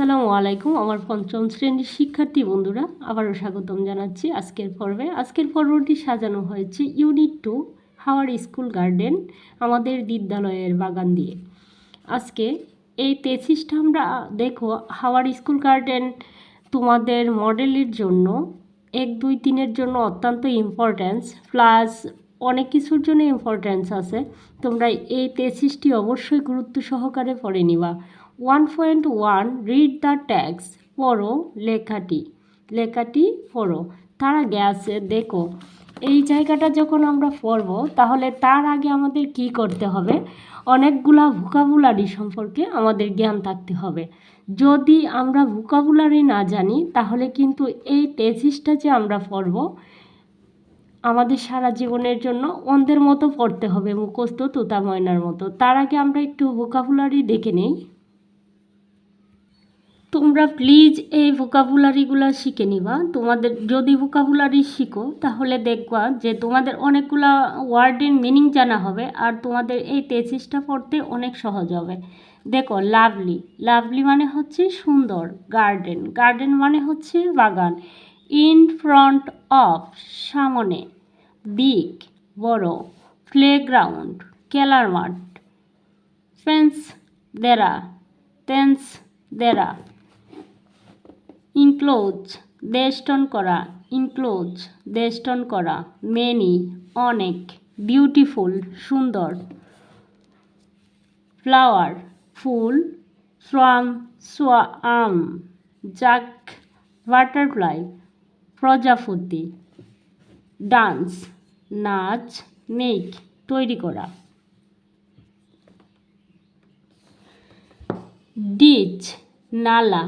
আসসালামু আলাইকুম আমার পঞ্চম শ্রেণীর শিক্ষার্থী বন্ধুরা, আবারও স্বাগতম জানাচ্ছি আজকের পর্বে। আজকের পর্বটি সাজানো হয়েছে ইউনিট 2 হাওয়ার স্কুল গার্ডেন, আমাদের বিদ্যালয়ের বাগান দিয়ে। আজকে এই তেসিসটা আমরা দেখো হাওয়ার স্কুল গার্ডেন তোমাদের মডেলের জন্য 1, 2, 3-এর জন্য অত্যন্ত ইম্পর্ট্যান্স, প্লাস অনেক কিছুর জন্য ইম্পর্ট্যান্স আছে। তোমরা এই তেসিসটি অবশ্যই গুরুত্ব সহকারে পড়ে নিবা। 1.1 রিড দ্য ট্যাক্স, পড়ো লেখাটি পড়ো। তার আগে আছে দেখো এই জায়গাটা যখন আমরা পড়ব তাহলে তার আগে আমাদের কি করতে হবে, অনেকগুলা ভোকাবুলারি সম্পর্কে আমাদের জ্ঞান থাকতে হবে। যদি আমরা ভোকাবুলারি না জানি তাহলে কিন্তু এই টেসিসটা যে আমরা পড়ব আমাদের সারা জীবনের জন্য অন্ধের মতো পড়তে হবে, মুখস্থ তোতা ময়নার মতো। তার আগে আমরা একটু ভোকাবুলারি দেখে নেই। তোমরা প্লিজ এই ভোকাবুলারিগুলো শিখে নিবা। তোমাদের যদি ভোকাবুলারি শিখো তাহলে দেখবা যে তোমাদের অনেকগুলা ওয়ার্ডের মিনিং জানা হবে আর তোমাদের এই তেসিসটা পড়তে অনেক সহজ হবে। দেখো লাভলি মানে হচ্ছে সুন্দর, গার্ডেন মানে হচ্ছে বাগান, ইন ফ্রন্ট অফ সামনে, বিগ বড়, প্লেগ্রাউন্ড খেলার মাঠ, ফেন্স দেরা, ইনক্লোজ দেষ্টন করা, মেনি অনেক, বিউটিফুল সুন্দর, ফ্লাওয়ার ফুল, সোয়াম জাক বাটারফ্লাই প্রজাপতি, ডান্স নাচ, মেক তৈরি করা, ডিচ নালা,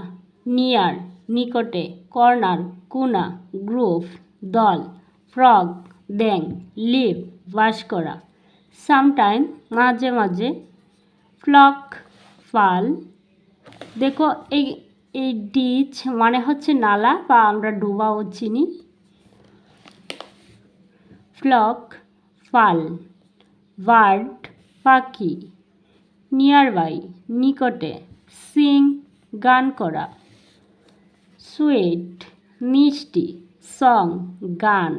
নিয়ার নিকটে, কর্নার কোনা, গ্রুপ দল, ফ্রগ ব্যাং, লিভ বাস করা, সামটাইম মাঝে মাঝে, ফ্লক ফাল। দেখো এই ডিচ মানে হচ্ছে নালা বা আমরা ডোবাও চিনি, ফ্লক ফাল, বার্ড পাখি, নিয়ারবাই নিকটে, সিং গান করা, সুইট মিষ্টি, সং গান।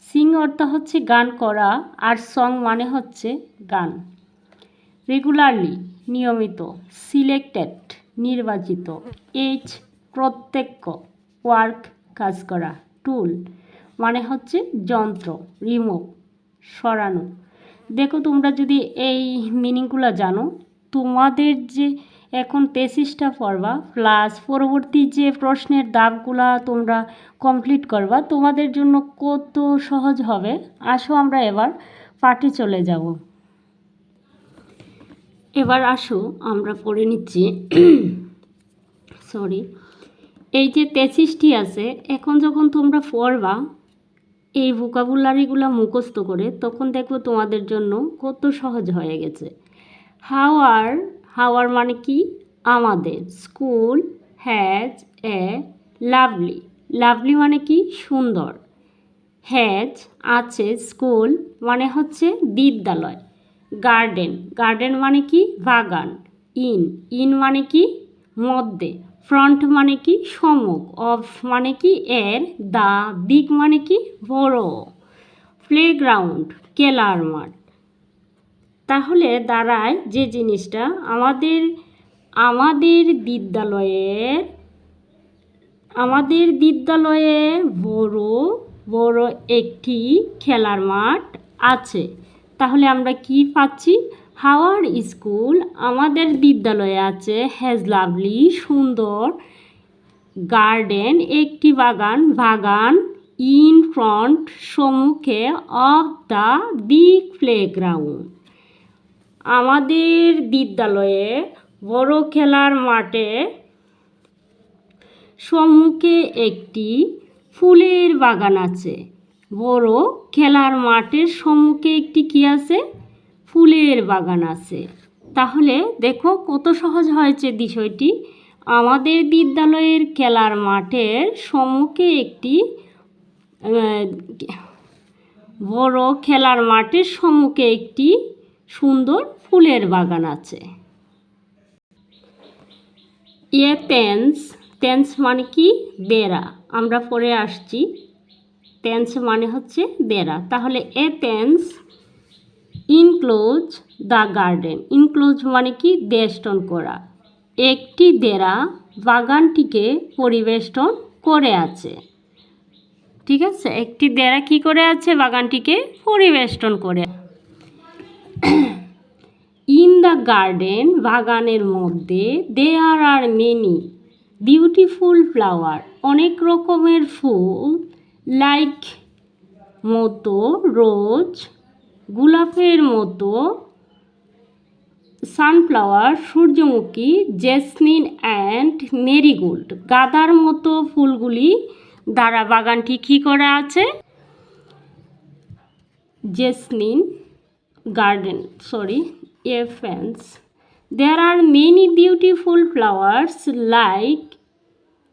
সিং অর্থ হচ্ছে গান করা আর সং মানে হচ্ছে গান। রেগুলারলি নিয়মিত, সিলেক্টেড নির্বাচিত, প্রত্যক্ষ, ওয়ার্ক কাজ করা, টুল মানে হচ্ছে যন্ত্র, রিমুভ সরানো। দেখো তোমরা যদি এই মিনিংগুলো জানো, তোমাদের যে এখন তেসিসটা পড়বা প্লাস পরবর্তী যে প্রশ্নের দাগগুলা তোমরা কমপ্লিট করবা, তোমাদের জন্য কত সহজ হবে। আসো আমরা এবার পাঠে চলে যাব। এবার আসো আমরা পড়ে নিচ্ছি এই যে তেসিসটি আছে, এখন যখন তোমরা পড়বা এই ভোকাবুলারিগুলো মুখস্থ করে, তখন দেখবো তোমাদের জন্য কত সহজ হয়ে গেছে। হাওয়ার মানে কি আমাদের, স্কুল হ্যাজ এ লাভলি মানে কি সুন্দর, হ্যাজ আছে, স্কুল মানে হচ্ছে বিদ্যালয়, গার্ডেন মানে কি বাগান, ইন মানে কি মধ্যে, ফ্রন্ট মানে কি সম্মুখ, অফ মানে কি এর, দা দিক মানে কি বড়, প্লেগ্রাউন্ড খেলার মাঠ। তাহলে দাঁড়ায় যে জিনিসটা আমাদের বিদ্যালয়ে বড় একটি খেলার মাঠ আছে। তাহলে আমরা কি পাচ্ছি, হাওয়ার স্কুল আমাদের বিদ্যালয়ে আছে, হ্যাজ লাভলি সুন্দর, গার্ডেন একটি বাগান, ইন ফ্রন্ট সম্মুখে, অফ দ্য বিগ প্লেগ্রাউন্ড আমাদের বিদ্যালয়ে বড় খেলার মাঠে সম্মুখে একটি ফুলের বাগান আছে। বড় খেলার মাঠের সম্মুখে একটি কি আছে, ফুলের বাগান আছে। তাহলে দেখো কত সহজ হয়েছে বিষয়টি। আমাদের বিদ্যালয়ের খেলার মাঠের সম্মুখে একটি বড় খেলার মাঠের সম্মুখে একটি সুন্দর ফুলের বাগান আছে। এ টেন্স, টেন্স মানে কি দেরা, আমরা পরে আসছি। টেন্স মানে হচ্ছে দেরা। তাহলে a tense enclose the garden, enclose মানে কি বেষ্টন করা, একটি দেরা বাগানটিকে পরিবেষ্টন করে আছে। ঠিক আছে, একটি দেরা কি করে আছে, বাগানটিকে পরিবেষ্টন করে। ইন দ্য গার্ডেন, বাগানের মধ্যে, দেয়ার আর মেনি বিউটিফুল ফ্লাওয়ার, অনেক রকমের ফুল, লাইক মতো, রোজ গোলাপের মতো, সানফ্লাওয়ার সূর্যমুখী, জেসমিন অ্যান্ড মেরিগোল্ড, গাঁদার মতো ফুলগুলি দ্বারা বাগানটি কী করা আছে, jasmine garden, sorry, a fence. There are many beautiful flowers like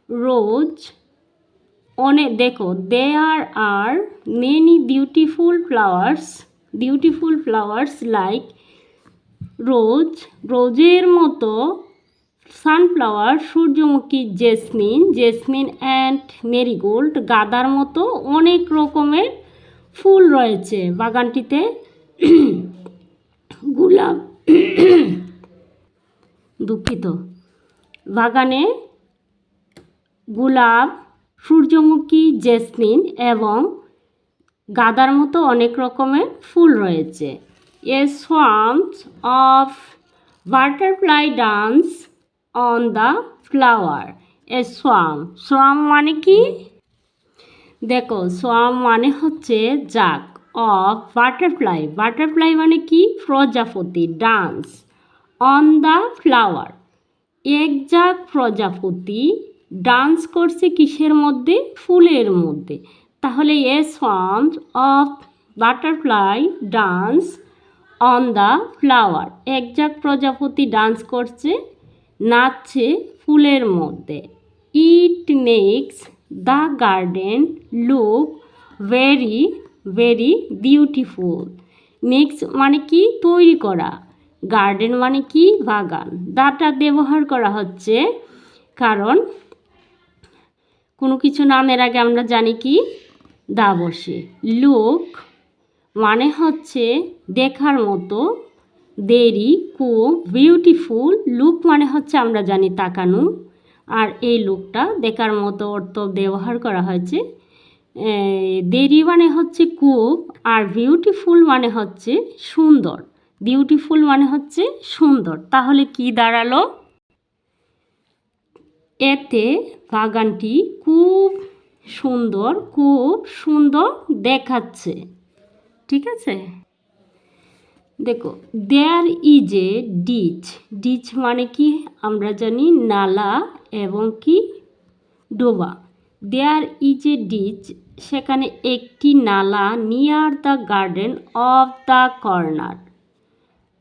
rose. অনেক, দেখো, there are many beautiful flowers like rose, রোজের মতো, সানফ্লাওয়ার সূর্যমুখী, জেসমিন অ্যান্ড মেরিগোল্ড, গাঁদার মতো অনেক রকমের ফুল রয়েছে বাগানটিতে। গোলাপ, দুঃখিত, বাগানে গোলাপ, সূর্যমুখী, জেসমিন এবং গাঁদার মতো অনেক রকমের ফুল রয়েছে। A swarms of butterfly dance on the flower. A swarm মানে কি, দেখো, সোয়ার্ম মানে হচ্ছে জাক, অফ বাটারফ্লাই মানে কি প্রজাপতি, ডান্স অন দ্য ফ্লাওয়ার, এক জাক প্রজাপতি ডান্স করছে কিসের মধ্যে, ফুলের মধ্যে। তাহলে a swarm of butterfly dance on the flower, এক জাক প্রজাপতি ডান্স করছে, নাচছে ফুলের মধ্যে। It makes the garden look very very beautiful. Makes মানে কি তৈরি করা, গার্ডেন মানে কি বাগান। দাটা ব্যবহার করা হচ্ছে কারণ কোনো কিছু নামের আগে আমরা জানি কি দা বসে। লুক মানে হচ্ছে দেখার মতো, দেরি, খুব, বিউটিফুল, লুক মানে হচ্ছে আমরা জানি তাকানো, আর এই লুকটা দেখার মতো অর্থ ব্যবহার করা হয়েছে। দেরি মানে হচ্ছে খুব, আর বিউটিফুল মানে হচ্ছে সুন্দর, বিউটিফুল মানে হচ্ছে সুন্দর। তাহলে কি দাঁড়ালো, এতে বাগানটি খুব সুন্দর দেখাচ্ছে। ঠিক আছে, দেখো, দেয়ার ইজ এ ডিচ মানে কি আমরা জানি নালা এবং কি ডোবা। দেয়ার ইজ এ ডিচ, সেখানে একটি নালা, near the garden of the corner,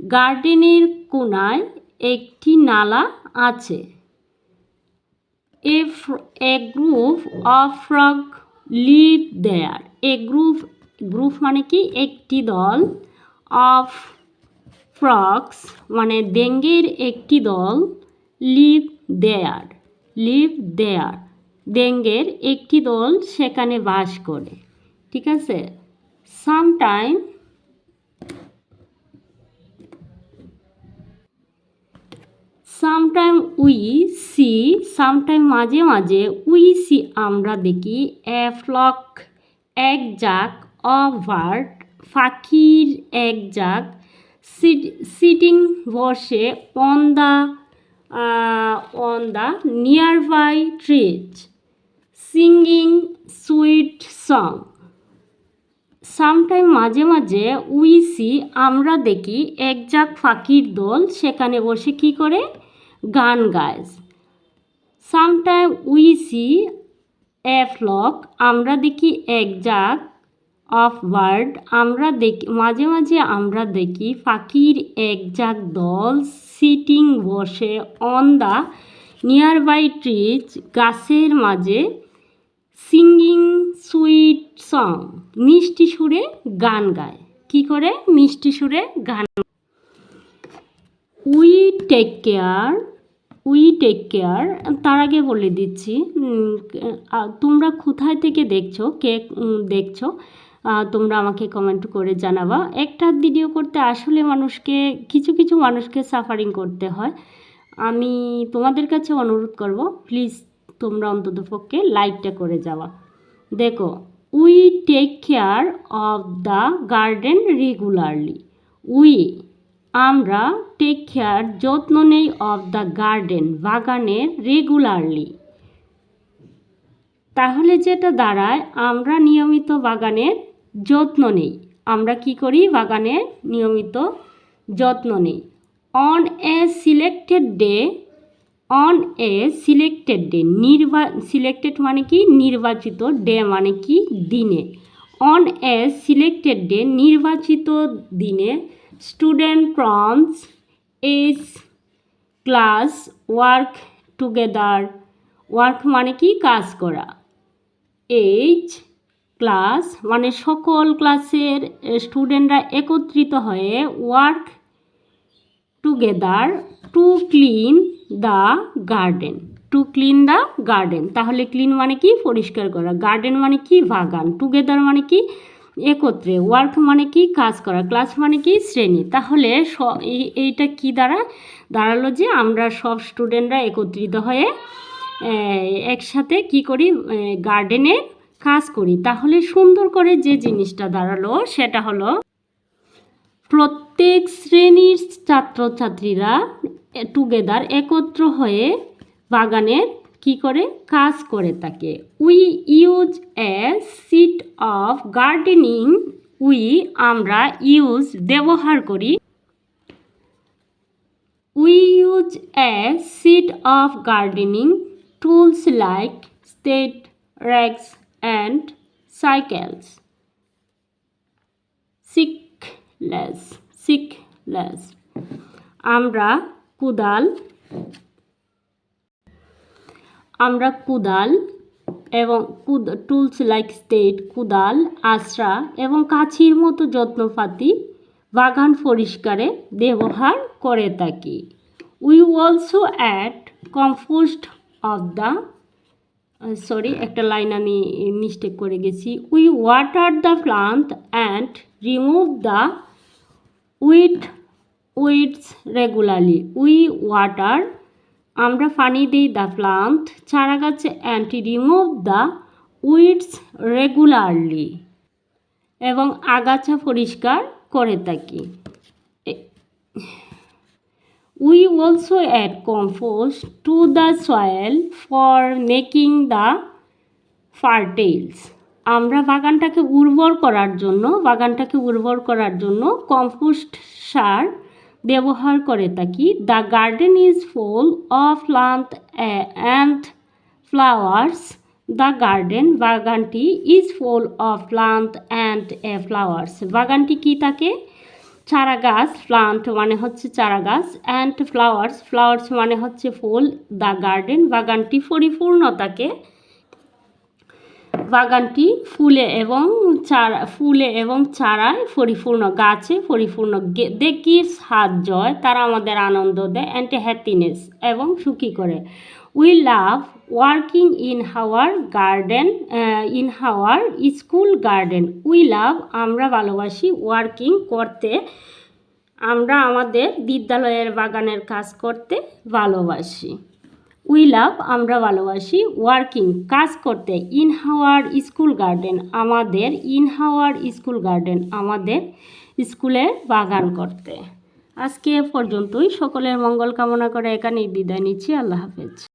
গার্ডেনের কোনায় একটি নালা আছে। A group of frog live there, a group মানে কি একটি দল, অফ ফ্রগস মানে ডেঙ্গের একটি দল, লিভ দেয়ার ডেঙ্গের একটি দল সেখানে বাস করে। ঠিক আছে, সামটাইম মাঝে মাঝে উই সি আমরা দেখি, এ ফ্লক এক জাক, অফ বার্ড পাখির এক জাক, সিটিং বসে, on the nearby trees, singing sweet song. Sometime মাঝে মাঝে উই সি আমরা দেখি, এক জাক পাখির দল সেখানে বসে কি করে গান গায়। Sometime we see a flock আমরা দেখি, এক জাক, অফ বার্ড আমরা দেখি মাঝে মাঝে আমরা দেখি পাখির এক জাক দল, সিটিং বসে, on the nearby trees গাছের মাঝে, সিঙ্গিং সুইট সং মিষ্টি সুরে গান গায়। কি করে মিষ্টি সুরে গান। We take care we take care. তার আগে বলে দিচ্ছি, তোমরা কোথায় থেকে দেখছো, কে দেখছো, তোমরা আমাকে কমেন্ট করে জানাবা। একটা ভিডিও করতে আসলে কিছু মানুষকে সাফারিং করতে হয়। আমি তোমাদের কাছে অনুরোধ করব, প্লিজ তোমরা অন্ততপক্ষে লাইকটা করে যাওয়া। দেখো, we take care of the garden regularly. আমরা টেক কেয়ার যত্ন নেই অফ দ্য গার্ডেন বাগানের রেগুলারলি। তাহলে যেটা দাঁড়ায়, আমরা নিয়মিত বাগানের যত্ন নেই। আমরা কি করি? বাগানের নিয়মিত যত্ন নেই। On a selected day, selected মানে কি? নির্বাচিত, ডে মানে কি? দিনে। অন এ সিলেক্টেড ডে, নির্বাচিত দিনে, student from each class work together. Work মানে কি? কাজ করা। এজ ক্লাস মানে সকল ক্লাসের স্টুডেন্টরা একত্রিত হয়ে work together to clean the garden. To clean the garden, তাহলে ক্লিন মানে কি? পরিষ্কার করা। গার্ডেন মানে কি? বাগান। টুগেদার মানে কি? একত্রে। ওয়ার্ক মানে কি? কাজ করা। ক্লাস মানে কি? শ্রেণী। তাহলে এইটা কি দাঁড়ালো যে আমরা সব স্টুডেন্টরা একত্রিত হয়ে একসাথে কি করি? গার্ডেনে কাজ করি। তাহলে সুন্দর করে যে জিনিসটা দাঁড়ালো সেটা হলো, প্রত্যেক শ্রেণীর ছাত্রছাত্রীরা টুগেদার একত্র হয়ে বাগানের কি করে? কাজ করে থাকে। We use a set of gardening. আমরা ইউজ ব্যবহার করি। We use a set of gardening tools like spade, rakes and cycles. Sickles. আমরা কুদাল এবং টুলস লাইক স্টেট, কুদাল, আশ্রা এবং কাছির মতো যত্নপাতি বাগান পরিষ্কারে ব্যবহার করে থাকি। We also add compost of the, একটা লাইন আমি মিস্টেক করে গেছি। We water the plant and remove the weeds regularly. We water আমরা পানি দিই, দ্য প্লান্ট চারা গাছে, and remove the weeds regularly এবং আগাছা পরিষ্কার করে থাকি। We also add compost to the soil for making the fertiles. আমরা বাগানটাকে উর্বর করার জন্য কম্পোস্ট সার ব্যবহার করে থাকি। The garden is full of plant and flowers. The garden বাগানটি is full of plant and flowers. বাগানটি কি থাকে? চারা গাছ, প্লান্ট মানে হচ্ছে চারা গাছ, অ্যান্ড ফ্লাওয়ার্স মানে হচ্ছে ফুল। দ্য গার্ডেন বাগানটি পরিপূর্ণ থাকে। বাগানটি ফুলে এবং চারায় পরিপূর্ণ, গাছে পরিপূর্ণ। দে গিভস জয়, তারা আমাদের আনন্দ দেয়, অ্যান্ড হ্যাপিনেস এবং সুখী করে। We love working in our garden, in our school garden. We love আমরা ভালোবাসি, ওয়ার্কিং করতে, আমরা আমাদের বিদ্যালয়ের বাগানের কাজ করতে ভালোবাসি। উই লাভ আমরা ভালোবাসি, ওয়ার্কিং কাজ করতে, ইন আওয়ার স্কুল গার্ডেন আমাদের স্কুলের বাগান করতে। আজকে পর্যন্তই। সকলের মঙ্গল কামনা করে এখানেই বিদায় নিচ্ছি। আল্লাহ হাফেজ।